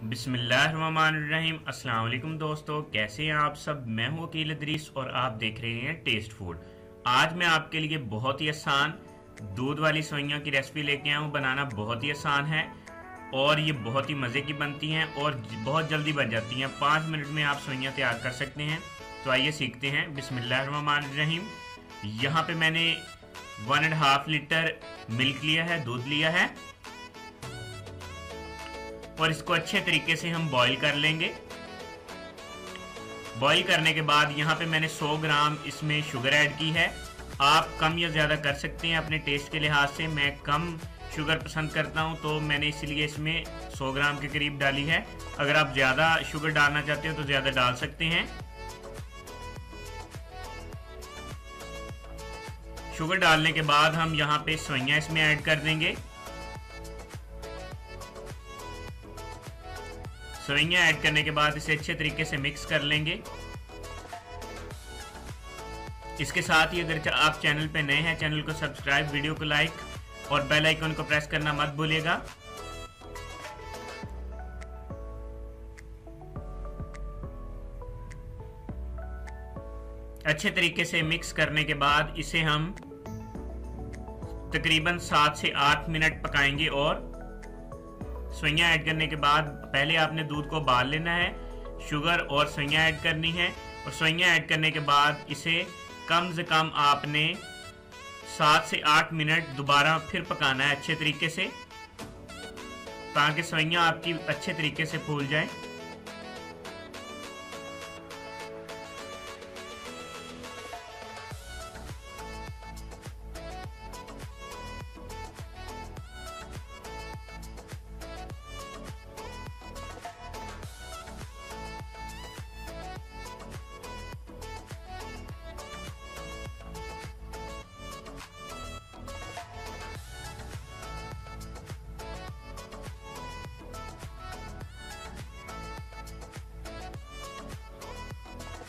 बिस्मिल्लाहिर्रहमानिर्रहीम। अस्सलाम वालेकुम दोस्तों, कैसे हैं आप सब। मैं हूं वकील इदरीस और आप देख रहे हैं टेस्ट फूड। आज मैं आपके लिए बहुत ही आसान दूध वाली सेवइयों की रेसिपी लेके आया हूं। बनाना बहुत ही आसान है और ये बहुत ही मज़े की बनती हैं और बहुत जल्दी बन जाती हैं। 5 मिनट में आप सेवइयां तैयार कर सकते हैं। तो आइए सीखते हैं। बिस्मिल्लाहिर्रहमानिर्रहीम। यहाँ पे मैंने 1.5 लीटर मिल्क लिया है, दूध लिया है और इसको अच्छे तरीके से हम बॉईल कर लेंगे। बॉईल करने के बाद यहाँ पे मैंने 100 ग्राम इसमें शुगर ऐड की है। आप कम या ज़्यादा कर सकते हैं अपने टेस्ट के लिहाज से। मैं कम शुगर पसंद करता हूँ तो मैंने इसलिए इसमें 100 ग्राम के करीब डाली है। अगर आप ज़्यादा शुगर डालना चाहते हो तो ज़्यादा डाल सकते हैं। शुगर डालने के बाद हम यहाँ पे सेवइयां इसमें ऐड कर देंगे। सेवइयां ऐड करने के बाद इसे अच्छे तरीके से मिक्स कर लेंगे। इसके साथ ही अगर आप चैनल पे नए हैं, चैनल को सब्सक्राइब, वीडियो को लाइक और बेल आइकन को प्रेस करना मत भूलिएगा। अच्छे तरीके से मिक्स करने के बाद इसे हम तकरीबन 7 से 8 मिनट पकाएंगे। और सेवइयां ऐड करने के बाद पहले आपने दूध को उबाल लेना है, शुगर और सेवइयां ऐड करनी है और सेवइयां ऐड करने के बाद इसे कम से कम आपने 7 से 8 मिनट दोबारा फिर पकाना है अच्छे तरीके से, ताकि सेवइयां आपकी अच्छे तरीके से फूल जाए।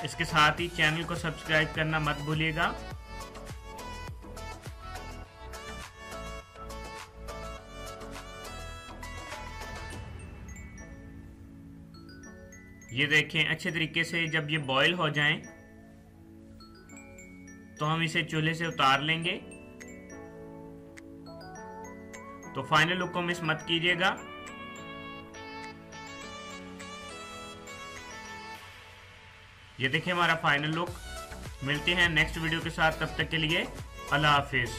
इसके साथ ही चैनल को सब्सक्राइब करना मत भूलिएगा। ये देखें अच्छे तरीके से जब ये बॉईल हो जाएं तो हम इसे चूल्हे से उतार लेंगे। तो फाइनल लुक को मिस मत कीजिएगा। ये देखिए हमारा फाइनल लुक। मिलते हैं नेक्स्ट वीडियो के साथ, तब तक के लिए अल्लाह हाफिज।